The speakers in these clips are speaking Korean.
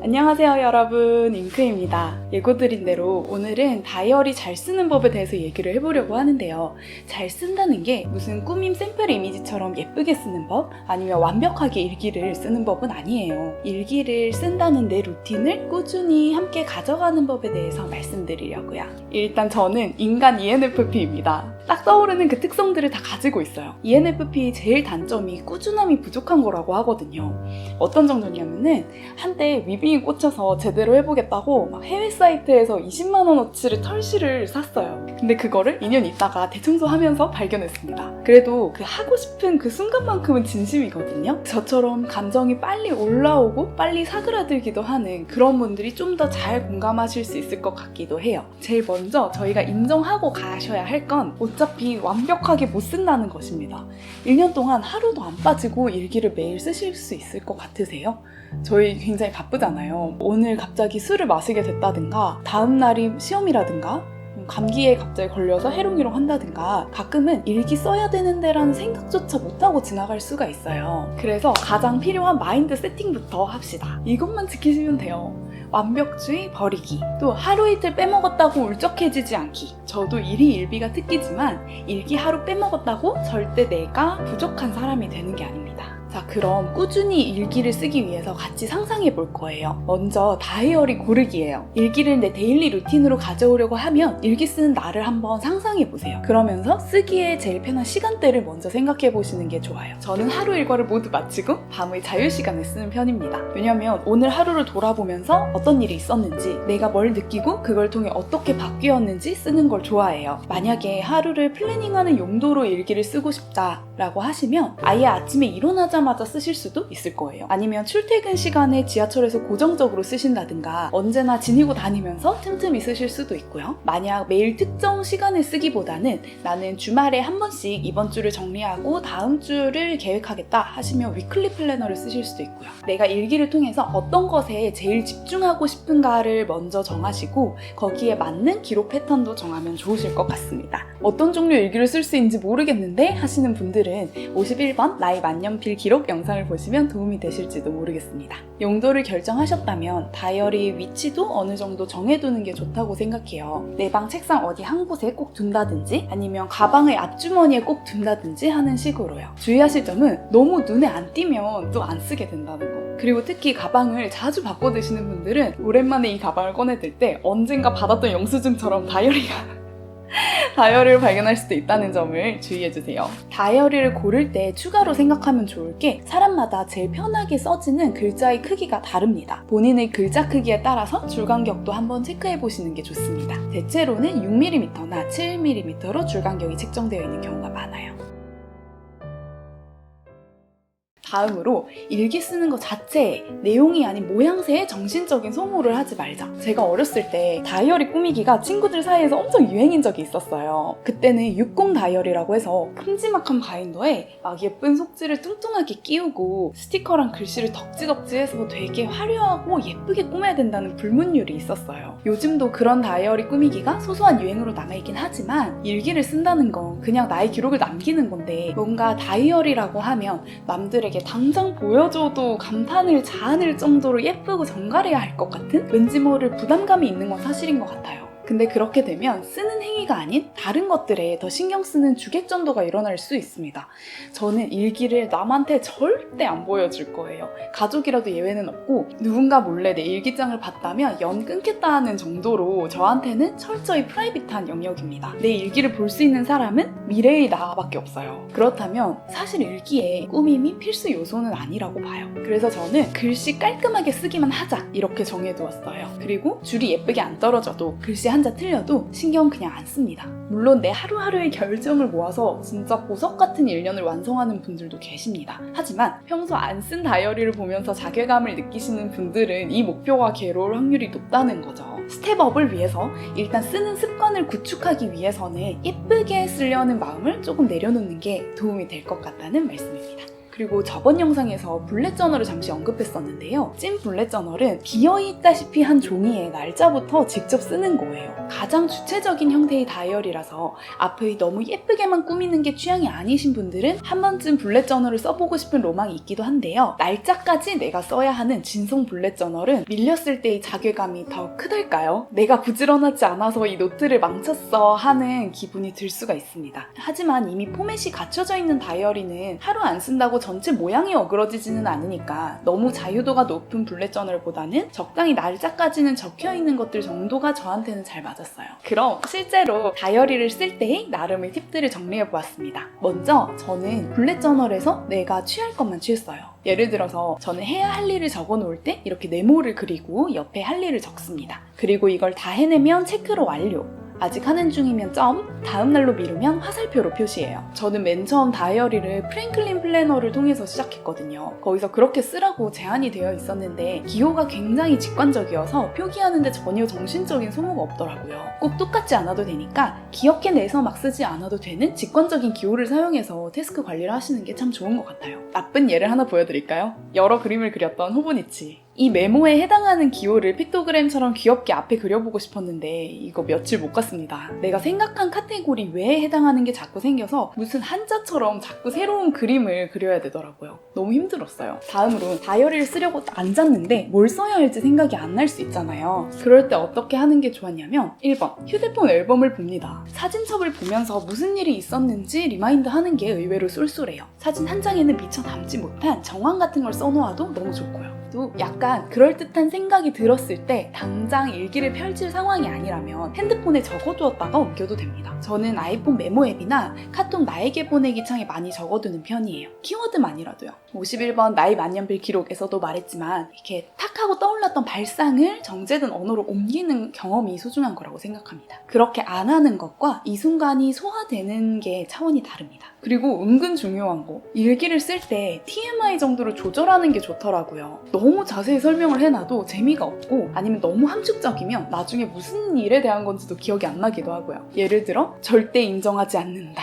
안녕하세요 여러분, 잉크입니다. 예고드린 대로 오늘은 다이어리 잘 쓰는 법에 대해서 얘기를 해보려고 하는데요. 잘 쓴다는 게 무슨 꾸밈 샘플 이미지처럼 예쁘게 쓰는 법? 아니면 완벽하게 일기를 쓰는 법은 아니에요. 일기를 쓴다는 내 루틴을 꾸준히 함께 가져가는 법에 대해서 말씀드리려고요. 일단 저는 인간 ENFP입니다. 딱 떠오르는 그 특성들을 다 가지고 있어요. ENFP의 제일 단점이 꾸준함이 부족한 거라고 하거든요. 어떤 정도냐면은 한때 위빙에 꽂혀서 제대로 해보겠다고 막 해외 사이트에서 20만원어치를 털실을 샀어요. 근데 그거를 2년 있다가 대청소하면서 발견했습니다. 그래도 그 하고 싶은 그 순간만큼은 진심이거든요. 저처럼 감정이 빨리 올라오고 빨리 사그라들기도 하는 그런 분들이 좀 더 잘 공감하실 수 있을 것 같기도 해요. 제일 먼저 저희가 인정하고 가셔야 할 건 어차피 완벽하게 못 쓴다는 것입니다. 1년 동안 하루도 안 빠지고 일기를 매일 쓰실 수 있을 것 같으세요? 저희 굉장히 바쁘잖아요. 오늘 갑자기 술을 마시게 됐다든가 다음 날이 시험이라든가 감기에 갑자기 걸려서 해롱해롱 한다든가 가끔은 일기 써야 되는데 라는 생각조차 못하고 지나갈 수가 있어요. 그래서 가장 필요한 마인드 세팅부터 합시다. 이것만 지키시면 돼요. 완벽주의 버리기, 또 하루 이틀 빼먹었다고 울적해지지 않기. 저도 일이 일비가 특기지만 일기 하루 빼먹었다고 절대 내가 부족한 사람이 되는 게 아닙니다. 자, 그럼 꾸준히 일기를 쓰기 위해서 같이 상상해 볼 거예요. 먼저 다이어리 고르기예요. 일기를 내 데일리 루틴으로 가져오려고 하면 일기 쓰는 날을 한번 상상해 보세요. 그러면서 쓰기에 제일 편한 시간대를 먼저 생각해 보시는 게 좋아요. 저는 하루 일과를 모두 마치고 밤의 자유시간에 쓰는 편입니다. 왜냐면 오늘 하루를 돌아보면서 어떤 일이 있었는지, 내가 뭘 느끼고 그걸 통해 어떻게 바뀌었는지 쓰는 걸 좋아해요. 만약에 하루를 플래닝하는 용도로 일기를 쓰고 싶다라고 하시면 아예 아침에 일어나자마자 쓰실 수도 있을 거예요. 아니면 출퇴근 시간에 지하철에서 고정적으로 쓰신다든가 언제나 지니고 다니면서 틈틈이 쓰실 수도 있고요. 만약 매일 특정 시간에 쓰기보다는 나는 주말에 한 번씩 이번 주를 정리하고 다음 주를 계획하겠다 하시면 위클리 플래너를 쓰실 수도 있고요. 내가 일기를 통해서 어떤 것에 제일 집중하고 싶은가를 먼저 정하시고 거기에 맞는 기록 패턴도 정하면 좋으실 것 같습니다. 어떤 종류 일기를 쓸 수 있는지 모르겠는데 하시는 분들은 51번 나의 만년필 기록 영상을 보시면 도움이 되실지도 모르겠습니다. 용도를 결정하셨다면 다이어리 위치도 어느 정도 정해두는 게 좋다고 생각해요. 내 방 책상 어디 한 곳에 꼭 둔다든지 아니면 가방의 앞주머니에 꼭 둔다든지 하는 식으로요. 주의하실 점은 너무 눈에 안 띄면 또 안 쓰게 된다는 거. 그리고 특히 가방을 자주 바꿔 드시는 분들은 오랜만에 이 가방을 꺼내들 때 언젠가 받았던 영수증처럼 다이어리를 발견할 수도 있다는 점을 주의해주세요. 다이어리를 고를 때 추가로 생각하면 좋을 게 사람마다 제일 편하게 써지는 글자의 크기가 다릅니다. 본인의 글자 크기에 따라서 줄 간격도 한번 체크해보시는 게 좋습니다. 대체로는 6mm나 7mm로 줄 간격이 책정되어 있는 경우가 많아요. 다음으로 일기 쓰는 것 자체에 내용이 아닌 모양새에 정신적인 소모를 하지 말자. 제가 어렸을 때 다이어리 꾸미기가 친구들 사이에서 엄청 유행인 적이 있었어요. 그때는 60 다이어리라고 해서 큼지막한 바인더에 막 예쁜 속지를 뚱뚱하게 끼우고 스티커랑 글씨를 덕지덕지해서 되게 화려하고 예쁘게 꾸며야 된다는 불문율이 있었어요. 요즘도 그런 다이어리 꾸미기가 소소한 유행으로 남아있긴 하지만 일기를 쓴다는 건 그냥 나의 기록을 남기는 건데 뭔가 다이어리라고 하면 남들에게 당장 보여줘도 감탄을 자아낼 정도로 예쁘고 정갈해야 할 것 같은 왠지 모를 부담감이 있는 건 사실인 것 같아요. 근데 그렇게 되면 쓰는 행위가 아닌 다른 것들에 더 신경 쓰는 주객전도가 일어날 수 있습니다. 저는 일기를 남한테 절대 안 보여줄 거예요. 가족이라도 예외는 없고 누군가 몰래 내 일기장을 봤다면 연 끊겠다는 정도로 저한테는 철저히 프라이빗한 영역입니다. 내 일기를 볼 수 있는 사람은 미래의 나밖에 없어요. 그렇다면 사실 일기에 꾸밈이 필수 요소는 아니라고 봐요. 그래서 저는 글씨 깔끔하게 쓰기만 하자 이렇게 정해두었어요. 그리고 줄이 예쁘게 안 떨어져도 글씨 한자 틀려도 신경 그냥 안 씁니다. 물론 내 하루하루의 결정을 모아서 진짜 보석 같은 일년을 완성하는 분들도 계십니다. 하지만 평소 안 쓴 다이어리를 보면서 자괴감을 느끼시는 분들은 이 목표가 괴로울 확률이 높다는 거죠. 스텝업을 위해서 일단 쓰는 습관을 구축하기 위해서는 예쁘게 쓰려는 마음을 조금 내려놓는 게 도움이 될 것 같다는 말씀입니다. 그리고 저번 영상에서 블랙 저널을 잠시 언급했었는데요. 찐 블랙 저널은 비어있다시피 한 종이에 날짜부터 직접 쓰는 거예요. 가장 주체적인 형태의 다이어리라서 앞을 너무 예쁘게만 꾸미는 게 취향이 아니신 분들은 한 번쯤 블랙 저널을 써보고 싶은 로망이 있기도 한데요. 날짜까지 내가 써야 하는 진성 블랙 저널은 밀렸을 때의 자괴감이 더 크달까요? 내가 부지런하지 않아서 이 노트를 망쳤어 하는 기분이 들 수가 있습니다. 하지만 이미 포맷이 갖춰져 있는 다이어리는 하루 안 쓴다고 전체 모양이 어그러지지는 않으니까 너무 자유도가 높은 블랙 저널보다는 적당히 날짜까지는 적혀있는 것들 정도가 저한테는 잘 맞았어요. 그럼 실제로 다이어리를 쓸 때의 나름의 팁들을 정리해보았습니다. 먼저 저는 블랙 저널에서 내가 취할 것만 취했어요. 예를 들어서 저는 해야 할 일을 적어놓을 때 이렇게 네모를 그리고 옆에 할 일을 적습니다. 그리고 이걸 다 해내면 체크로 완료. 아직 하는 중이면 점, 다음 날로 미루면 화살표로 표시해요. 저는 맨 처음 다이어리를 프랭클린 플래너를 통해서 시작했거든요. 거기서 그렇게 쓰라고 제한이 되어 있었는데 기호가 굉장히 직관적이어서 표기하는데 전혀 정신적인 소모가 없더라고요. 꼭 똑같지 않아도 되니까 기억해내서 막 쓰지 않아도 되는 직관적인 기호를 사용해서 태스크 관리를 하시는 게 참 좋은 것 같아요. 나쁜 예를 하나 보여드릴까요? 여러 그림을 그렸던 호보니치. 이 메모에 해당하는 기호를 픽토그램처럼 귀엽게 앞에 그려보고 싶었는데 이거 며칠 못 갔습니다. 내가 생각한 카테고리 외에 해당하는 게 자꾸 생겨서 무슨 한자처럼 자꾸 새로운 그림을 그려야 되더라고요. 너무 힘들었어요. 다음으로 다이어리를 쓰려고 앉았는데 뭘 써야 할지 생각이 안 날 수 있잖아요. 그럴 때 어떻게 하는 게 좋았냐면 1번, 휴대폰 앨범을 봅니다. 사진첩을 보면서 무슨 일이 있었는지 리마인드 하는 게 의외로 쏠쏠해요. 사진 한 장에는 미처 담지 못한 정황 같은 걸 써놓아도 너무 좋고요. 또 약간 그럴듯한 생각이 들었을 때 당장 일기를 펼칠 상황이 아니라면 핸드폰에 적어두었다가 옮겨도 됩니다. 저는 아이폰 메모 앱이나 카톡 나에게 보내기 창에 많이 적어두는 편이에요. 키워드만이라도요. 51번 나의 만년필 기록에서도 말했지만 이렇게 탁 하고 떠올랐던 발상을 정제된 언어로 옮기는 경험이 소중한 거라고 생각합니다. 그렇게 안 하는 것과 이 순간이 소화되는 게 차원이 다릅니다. 그리고 은근 중요한 거, 일기를 쓸 때 TMI 정도로 조절하는 게 좋더라고요. 너무 자세히 설명을 해놔도 재미가 없고 아니면 너무 함축적이면 나중에 무슨 일에 대한 건지도 기억이 안 나기도 하고요. 예를 들어 절대 인정하지 않는다.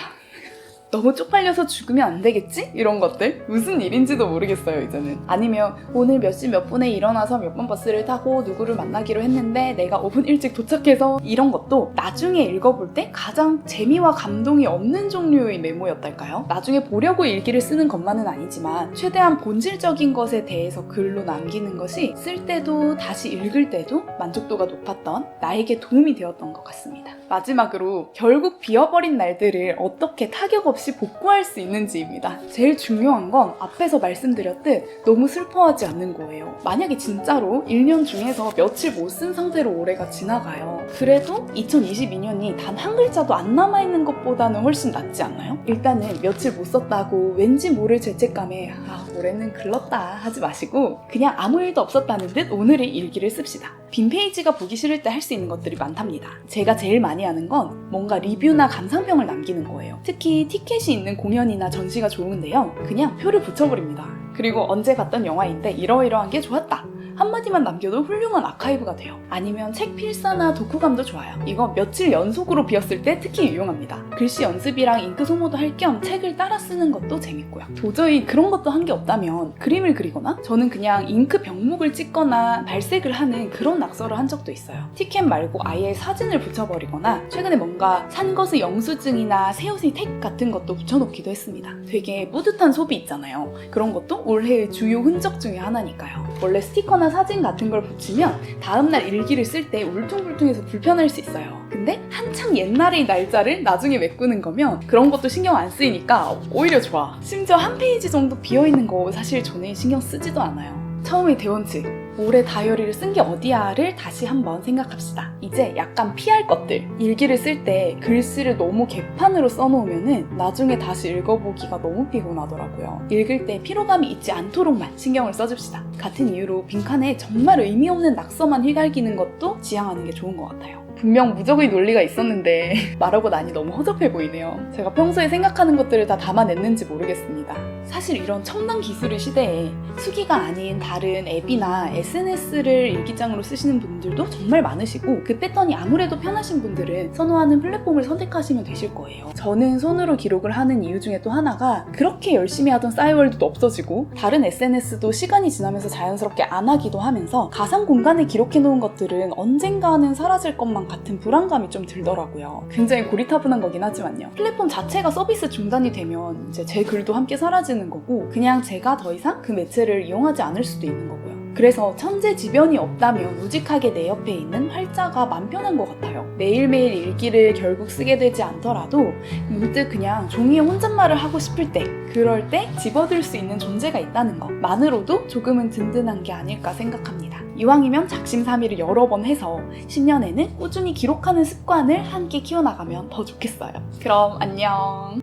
너무 쪽팔려서 죽으면 안 되겠지? 이런 것들? 무슨 일인지도 모르겠어요, 이제는. 아니면 오늘 몇 시 몇 분에 일어나서 몇 번 버스를 타고 누구를 만나기로 했는데 내가 5분 일찍 도착해서 이런 것도 나중에 읽어볼 때 가장 재미와 감동이 없는 종류의 메모였달까요? 나중에 보려고 일기를 쓰는 것만은 아니지만 최대한 본질적인 것에 대해서 글로 남기는 것이 쓸 때도 다시 읽을 때도 만족도가 높았던 나에게 도움이 되었던 것 같습니다. 마지막으로 결국 비어버린 날들을 어떻게 타격 없이 복구할 수 있는지입니다. 제일 중요한 건 앞에서 말씀드렸듯 너무 슬퍼하지 않는 거예요. 만약에 진짜로 1년 중에서 며칠 못 쓴 상태로 올해가 지나가요. 그래도 2022년이 단 한 글자도 안 남아있는 것보다는 훨씬 낫지 않나요? 일단은 며칠 못 썼다고 왠지 모를 죄책감에 올해는 글렀다 하지 마시고 그냥 아무 일도 없었다는 듯 오늘의 일기를 씁시다. 빈 페이지가 보기 싫을 때 할 수 있는 것들이 많답니다. 제가 제일 많이 하는 건 뭔가 리뷰나 감상평을 남기는 거예요. 특히 티켓이 있는 공연이나 전시가 좋은데요. 그냥 표를 붙여버립니다. 그리고 언제 봤던 영화인데 이러이러한 게 좋았다. 한마디만 남겨도 훌륭한 아카이브가 돼요. 아니면 책 필사나 독후감도 좋아요. 이거 며칠 연속으로 비었을 때 특히 유용합니다. 글씨 연습이랑 잉크 소모도 할 겸 책을 따라 쓰는 것도 재밌고요. 도저히 그런 것도 한 게 없다면 그림을 그리거나 저는 그냥 잉크 병목을 찍거나 발색을 하는 그런 낙서를 한 적도 있어요. 티켓 말고 아예 사진을 붙여버리거나 최근에 뭔가 산 것의 영수증이나 새 옷의 택 같은 것도 붙여놓기도 했습니다. 되게 뿌듯한 소비 있잖아요. 그런 것도 올해의 주요 흔적 중에 하나니까요. 원래 스티커나 사진 같은 걸 붙이면 다음날 일기를 쓸 때 울퉁불퉁해서 불편할 수 있어요. 근데 한창 옛날의 날짜를 나중에 메꾸는 거면 그런 것도 신경 안 쓰이니까 오히려 좋아. 심지어 한 페이지 정도 비어있는 거 사실 저는 신경 쓰지도 않아요. 처음의 대원칙, 올해 다이어리를 쓴 게 어디야를 다시 한번 생각합시다. 이제 약간 피할 것들, 일기를 쓸 때 글씨를 너무 개판으로 써놓으면 나중에 다시 읽어보기가 너무 피곤하더라고요. 읽을 때 피로감이 있지 않도록만 신경을 써줍시다. 같은 이유로 빈칸에 정말 의미 없는 낙서만 휘갈기는 것도 지양하는 게 좋은 것 같아요. 분명 무적의 논리가 있었는데 말하고 나니 너무 허접해 보이네요. 제가 평소에 생각하는 것들을 다 담아냈는지 모르겠습니다. 사실 이런 첨단 기술의 시대에 수기가 아닌 다른 앱이나 SNS를 일기장으로 쓰시는 분들도 정말 많으시고 그 패턴이 아무래도 편하신 분들은 선호하는 플랫폼을 선택하시면 되실 거예요. 저는 손으로 기록을 하는 이유 중에 또 하나가 그렇게 열심히 하던 싸이월드도 없어지고 다른 SNS도 시간이 지나면서 자연스럽게 안 하기도 하면서 가상 공간에 기록해놓은 것들은 언젠가는 사라질 것만 같은 불안감이 좀 들더라고요. 굉장히 고리타분한 거긴 하지만요. 플랫폼 자체가 서비스 중단이 되면 이제 제 글도 함께 사라지는 거고 그냥 제가 더 이상 그 매체를 이용하지 않을 수도 있는 거고요. 그래서 천재지변이 없다면 우직하게 내 옆에 있는 활자가 맘 편한 것 같아요. 매일매일 일기를 결국 쓰게 되지 않더라도 문득 그냥 종이에 혼잣말을 하고 싶을 때 그럴 때 집어들 수 있는 존재가 있다는 것만으로도 조금은 든든한 게 아닐까 생각합니다. 이왕이면 작심삼일을 여러 번 해서 10년에는 꾸준히 기록하는 습관을 함께 키워나가면 더 좋겠어요. 그럼 안녕.